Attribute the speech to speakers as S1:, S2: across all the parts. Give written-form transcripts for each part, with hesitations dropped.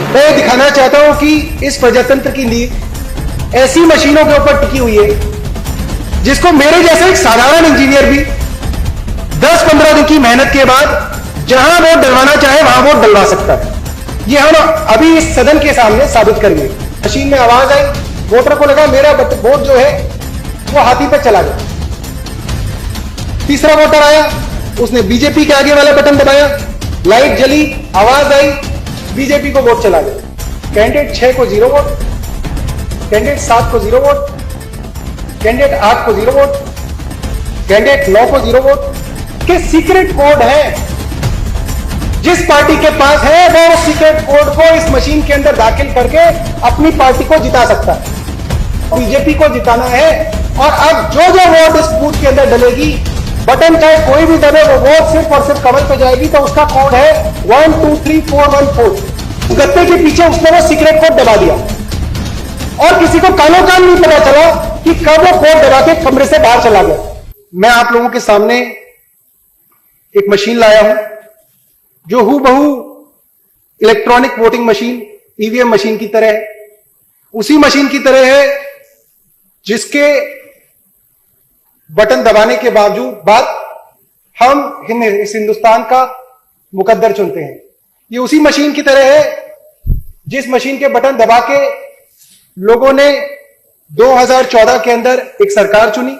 S1: मैं दिखाना चाहता हूं कि इस प्रजातंत्र की नींव ऐसी मशीनों के ऊपर टिकी हुई है जिसको मेरे जैसा एक साधारण इंजीनियर भी 10-15 दिन की मेहनत के बाद जहां वोट डलवाना चाहे वहां वोट डलवा सकता है। ये हम अभी इस सदन के सामने साबित करेंगे। मशीन में आवाज आई, वोटर को लगा मेरा वोट जो है वो हाथी पे चला गया। तीसरा वोटर आया, उसने बीजेपी के आगे वाला बटन दबाया, लाइट जली, आवाज आई, बीजेपी को वोट चला गया। कैंडिडेट 6 को 0 वोट, कैंडिडेट 7 को 0 वोट, कैंडिडेट 8 को 0 वोट, कैंडिडेट 9 को 0 वोट के सीक्रेट कोड है। जिस पार्टी के पास है वो उस सीक्रेट कोड को इस मशीन के अंदर दाखिल करके अपनी पार्टी को जिता सकता है। बीजेपी को जिताना है और अब जो जो वोट इस बूथ के अंदर डलेगी, बटन चाहे कोई भी दबे, वो वोट सिर्फ और सिर्फ कमल पे जाएगी। तो उसका कोड है 123414। गत्ते के पीछे उसने वो सीक्रेट कोड दबा दिया और किसी को कानो कान नहीं पता चला कि कब वो कोड दबा के कमरे से बाहर चला गया। मैं आप लोगों के सामने एक मशीन लाया हूं जो हूबहू electronic voting machine, EVM machine की तरह है। उसी मशीन की तरह है जिसके बटन दबाने के बाद हम इस हिंदुस्तान का मुकद्दर चुनते हैं। ये उसी मशीन की तरह है जिस मशीन के बटन दबा के लोगों ने 2014 के अंदर एक सरकार चुनी।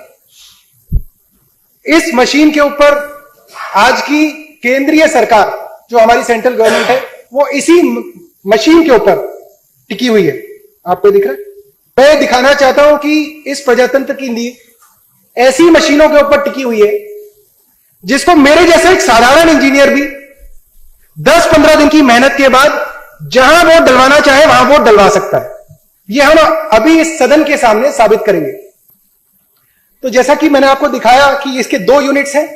S1: इस मशीन के ऊपर आज की केंद्रीय सरकार जो हमारी सेंट्रल गवर्नमेंट है वो इसी मशीन के ऊपर टिकी हुई है। आपको दिख रहा है? मैं दिखाना चाहता हूं कि इस प्रजातंत्र की नींव ऐसी मशीनों के ऊपर टिकी हुई है जिसको मेरे जैसा एक साधारण इंजीनियर भी 10-15 दिन की मेहनत के बाद जहां वोट डलवाना चाहे वहां वोट डलवा सकता है। यह हम अभी इस सदन के सामने साबित करेंगे। तो जैसा कि मैंने आपको दिखाया कि इसके 2 यूनिट्स हैं।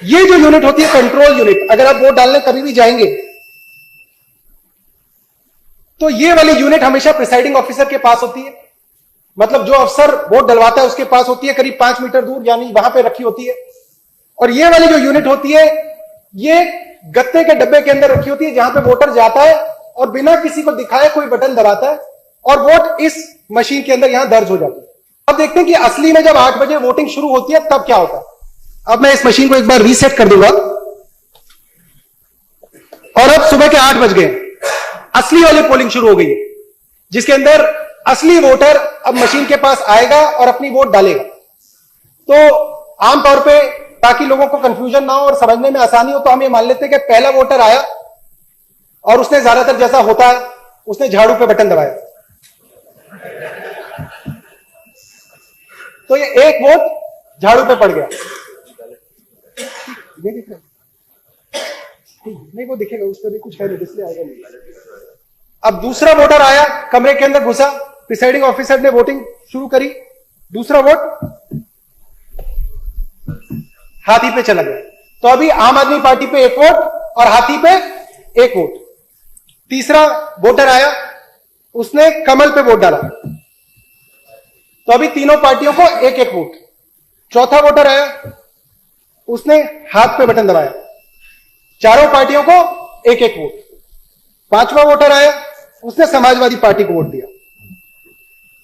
S1: ये जो यूनिट होती है कंट्रोल यूनिट, अगर आप वोट डालने कभी भी जाएंगे तो ये वाली यूनिट हमेशा प्रिसाइडिंग ऑफिसर के पास होती है। मतलब जो अफसर वोट डलवाता है उसके पास होती है, करीब 5 मीटर दूर, यानी वहां पे रखी होती है। और ये वाली जो यूनिट होती है ये गत्ते के डब्बे के अंदर रखी होती है जहां पे वोटर जाता है और बिना किसी को दिखाए कोई बटन दबाता है और वोट इस मशीन के अंदर यहां दर्ज हो जाती है। अब देखते हैं कि असली में जब 8 बजे वोटिंग शुरू होती है तब क्या होता है। अब मैं इस मशीन को एक बार रीसेट कर दूंगा और अब सुबह के 8 बज गए, असली वाली पोलिंग शुरू हो गई है जिसके अंदर असली वोटर अब मशीन के पास आएगा और अपनी वोट डालेगा। तो आमतौर पे ताकि लोगों को कंफ्यूजन ना हो और समझने में आसानी हो तो हम ये मान लेते हैं कि पहला वोटर आया और उसने ज्यादातर जैसा होता है उसने झाड़ू पे बटन दबाया, तो ये एक वोट झाड़ू पे पड़ गया। नहीं दिख रहा? नहीं, वो दिखेगा, उस पर भी कुछ है नहीं, डिस्प्ले आएगा नहीं। अब दूसरा वोटर आया, कमरे के अंदर घुसा, प्रिसाइडिंग ऑफिसर ने वोटिंग शुरू करी, दूसरा वोट हाथी पे चला गया। तो अभी आम आदमी पार्टी पे 1 वोट और हाथी पे 1 वोट। तीसरा वोटर आया, उसने कमल पे वोट डाला, तो अभी तीनों पार्टियों को 1-1 वोट। चौथा वोटर आया, उसने हाथ पे बटन दबाया, चारों पार्टियों को 1-1 वोट। पांचवा वोटर आया, उसने समाजवादी पार्टी को वोट दिया।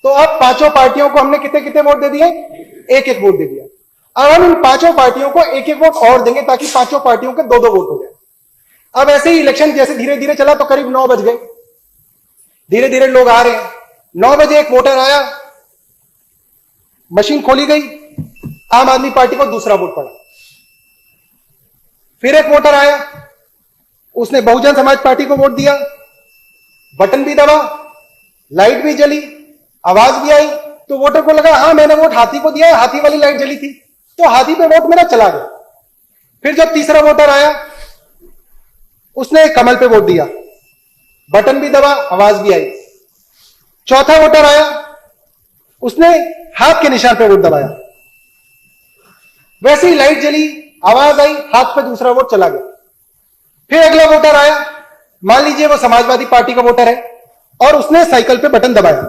S1: तो अब पांचों पार्टियों को हमने कितने कितने वोट दे दिए? 1-1 वोट दे दिया। अब हम इन पांचों पार्टियों को 1-1 वोट और देंगे ताकि पांचों पार्टियों के 2-2 वोट हो जाए। अब ऐसे ही इलेक्शन जैसे धीरे धीरे चला तो करीब 9 बज गए, धीरे धीरे लोग आ रहे हैं। 9 बजे एक वोटर आया, मशीन खोली गई, आम आदमी पार्टी को दूसरा वोट पड़ा। फिर एक वोटर आया, उसने बहुजन समाज पार्टी को वोट दिया, बटन भी दबा, लाइट भी जली, आवाज भी आई, तो वोटर को लगा हां मैंने वोट हाथी को दिया, हाथी वाली लाइट जली थी, तो हाथी पे वोट मेरा चला गया। फिर जब तीसरा वोटर आया, उसने कमल पे वोट दिया, बटन भी दबा, आवाज भी आई। चौथा वोटर आया, उसने हाथ के निशान पे वोट दबाया, वैसे ही लाइट जली, आवाज आई, हाथ पे दूसरा वोट चला गया। फिर अगला वोटर आया, मान लीजिए वो समाजवादी पार्टी का वोटर है और उसने साइकिल पे बटन दबाया,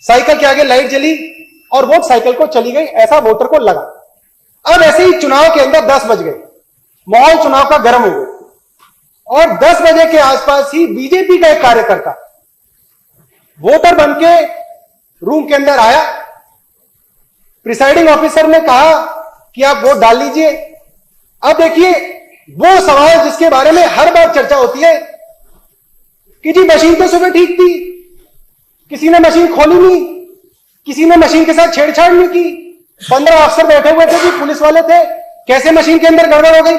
S1: साइकिल के आगे लाइट जली और वोट साइकिल को चली गई, ऐसा वोटर को लगा। अब ऐसे ही चुनाव के अंदर 10 बज गए, माहौल चुनाव का गर्म हो गया। और 10 बजे के आसपास ही बीजेपी का एक कार्यकर्ता वोटर बनके रूम के अंदर आया। प्रिसाइडिंग ऑफिसर ने कहा कि आप वोट डाल लीजिए। अब देखिए वो सवाल जिसके बारे में हर बार चर्चा होती है कि जी मशीन तो सुबह ठीक थी, किसी ने मशीन खोली नहीं, किसी ने मशीन के साथ छेड़छाड़ नहीं की, 15 अफसर बैठे हुए थे जी, पुलिस वाले थे, कैसे मशीन के अंदर गड़बड़ हो गई?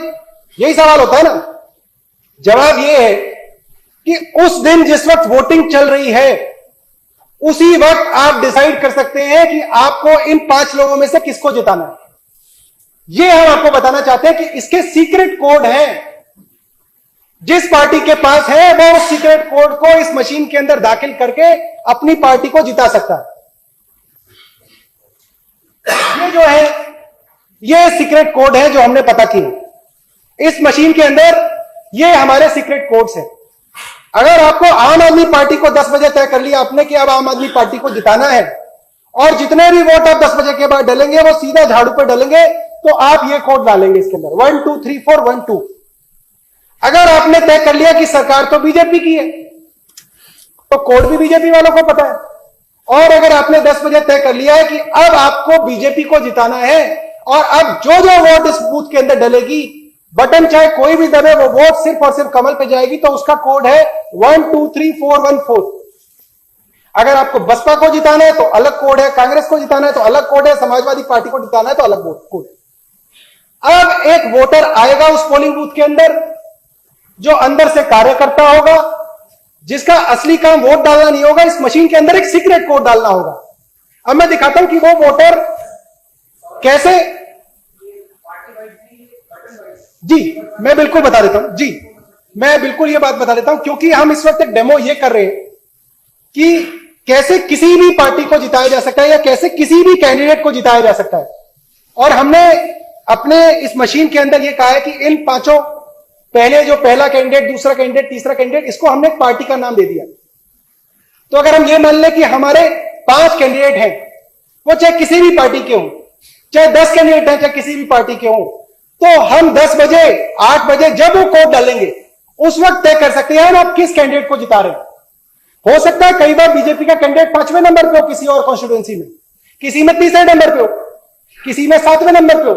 S1: यही सवाल होता है ना। जवाब यह है कि उस दिन जिस वक्त वोटिंग चल रही है उसी वक्त आप डिसाइड कर सकते हैं कि आपको इन 5 लोगों में से किसको जिताना है। यह हम आपको बताना चाहते हैं कि इसके सीक्रेट कोड हैं। जिस पार्टी के पास है वो उस सीक्रेट कोड को इस मशीन के अंदर दाखिल करके अपनी पार्टी को जिता सकता है। ये जो है ये सीक्रेट कोड है जो हमने पता किए इस मशीन के अंदर। ये हमारे सीक्रेट कोड्स हैं। अगर आपको आम आदमी पार्टी को 10 बजे तय कर लिया आपने कि अब आम आदमी पार्टी को जिताना है और जितने भी वोट आप 10 बजे के बाद डालेंगे वो सीधा झाड़ू पर डालेंगे, तो आप ये कोड डालेंगे इसके अंदर 1 2 3 4 1 2। अगर आपने तय कर लिया कि सरकार तो बीजेपी की है तो कोड भी बीजेपी वालों को पता है। और अगर आपने 10 बजे तय कर लिया है कि अब आपको बीजेपी को जिताना है और अब जो जो वोट इस बूथ के अंदर डलेगी, बटन चाहे कोई भी दबे, वो वोट सिर्फ और सिर्फ कमल पे जाएगी, तो उसका कोड है 1 2 3 4 1 4। अगर आपको बसपा को जिताना है तो अलग कोड है, कांग्रेस को जिताना है तो अलग कोड है, समाजवादी पार्टी को जिताना है तो अलग कोड है। अब एक वोटर आएगा उस पोलिंग बूथ के अंदर जो अंदर से कार्यकर्ता होगा, जिसका असली काम वोट डालना नहीं होगा, इस मशीन के अंदर एक सीक्रेट कोड डालना होगा। अब मैं दिखाता हूं कि वो वोटर कैसे। जी मैं बिल्कुल बता देता हूं, जी मैं बिल्कुल ये बात बता देता हूं, क्योंकि हम इस वक्त एक डेमो ये कर रहे हैं कि कैसे किसी भी पार्टी को जिताया जा सकता है या कैसे किसी भी कैंडिडेट को जिताया जा सकता है। और हमने अपने इस मशीन के अंदर ये कहा है कि इन 5 पहले जो पहला कैंडिडेट, दूसरा कैंडिडेट, तीसरा कैंडिडेट, इसको हमने एक पार्टी का नाम दे दिया। तो अगर हम ये मान लें कि हमारे 5 कैंडिडेट हैं, वो चाहे किसी भी पार्टी के हों, चाहे 10 कैंडिडेट हैं चाहे किसी भी पार्टी के हों, तो हम 10 बजे 8 बजे जब वो कोड डालेंगे उस वक्त तय कर सकते हैं आप किस कैंडिडेट को जिता रहे हैं। हो सकता है कई बार बीजेपी का कैंडिडेट 5वें नंबर पे हो किसी और कॉन्स्टिट्यूएंसी में, किसी में 3रे नंबर पे हो, किसी में 7वें नंबर पे हो,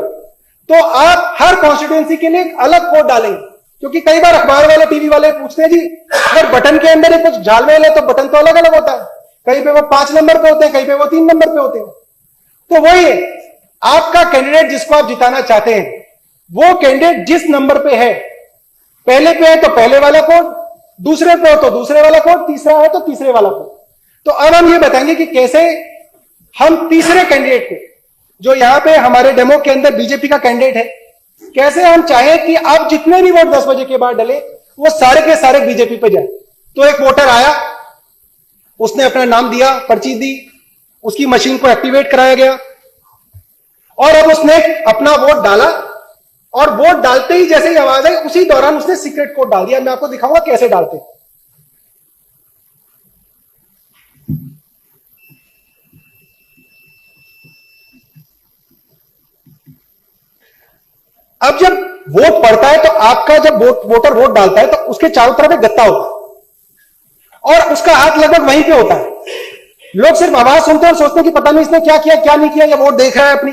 S1: तो आप हर कॉन्स्टिट्यूएंसी के लिए एक अलग कोड डालेंगे। क्योंकि कई बार अखबार वाले, टीवी वाले पूछते हैं जी अगर बटन के अंदर कुछ झालमेल है तो बटन तो अलग अलग होता है, कहीं पे वो 5 नंबर पे होते हैं, कहीं पे वो 3 नंबर पे होते हैं। तो वही है, आपका कैंडिडेट जिसको आप जिताना चाहते हैं वो कैंडिडेट जिस नंबर पे है, पहले पे है तो पहले वाला कोड, दूसरे पे हो तो दूसरे वाला कोड, तीसरा है तो तीसरे वाला कोड। तो अब हम ये बताएंगे कि कैसे हम तीसरे कैंडिडेट को, जो यहां पे हमारे डेमो के अंदर बीजेपी का कैंडिडेट है, कैसे हम चाहें कि अब जितने भी वोट 10 बजे के बाद डले वो सारे के सारे बीजेपी पे जाए। तो एक वोटर आया, उसने अपना नाम दिया, पर्ची दी, उसकी मशीन को एक्टिवेट कराया गया और अब उसने अपना वोट डाला और वोट डालते ही जैसे ही आवाज आई उसी दौरान उसने सीक्रेट कोड डाल दिया। मैं आपको दिखाऊंगा कैसे डालते हैं। अब जब वोट पड़ता है तो आपका जब वोटर वोट डालता है तो उसके चारों तरफ एक गत्ता होता है और उसका हाथ लगभग वहीं पे होता है। लोग सिर्फ आवाज सुनते हैं और सोचते हैं कि पता नहीं इसने क्या किया क्या नहीं किया, या वोट देख रहा है अपनी।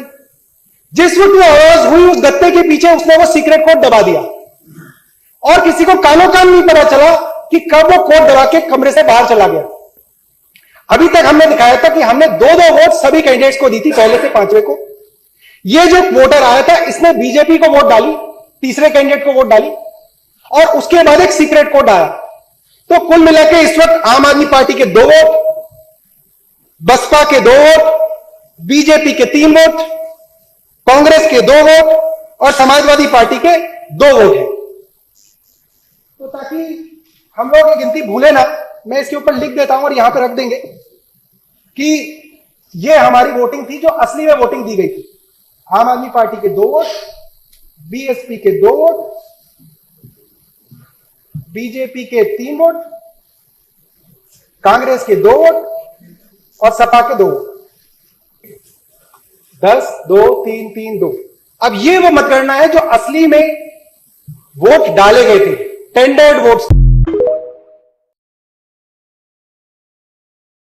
S1: जिस वक्त वो आवाज हुई उस गत्ते के पीछे उसने वो सीक्रेट कोड दबा दिया और किसी को कानो कान नहीं पता चला कि कब वो कोड दबा के कमरे से बाहर चला गया। अभी तक हमने दिखाया था कि हमने 2-2 वोट सभी कैंडिडेट्स को दी थी, पहले से 5वें को। ये जो वोटर आया था इसने बीजेपी को वोट डाली, तीसरे कैंडिडेट को वोट डाली और उसके बाद एक सीक्रेट कोड आया। तो कुल मिलाकर इस वक्त आम आदमी पार्टी के 2 वोट, बसपा के 2 वोट, बीजेपी के 3 वोट, कांग्रेस के 2 वोट और समाजवादी पार्टी के 2 वोट हैं। तो ताकि हम लोग ये गिनती भूले ना, मैं इसके ऊपर लिख देता हूं और यहां पर रख देंगे कि ये हमारी वोटिंग थी जो असली में वोटिंग दी गई थी। आम आदमी पार्टी के 2 वोट, बीएसपी के 2 वोट, बीजेपी के 3 वोट, कांग्रेस के 2 वोट और सपा के 2 वोट। 10 2 3 3 2। अब ये वो मतगणना है जो असली में वोट डाले गए थे। Tendered votes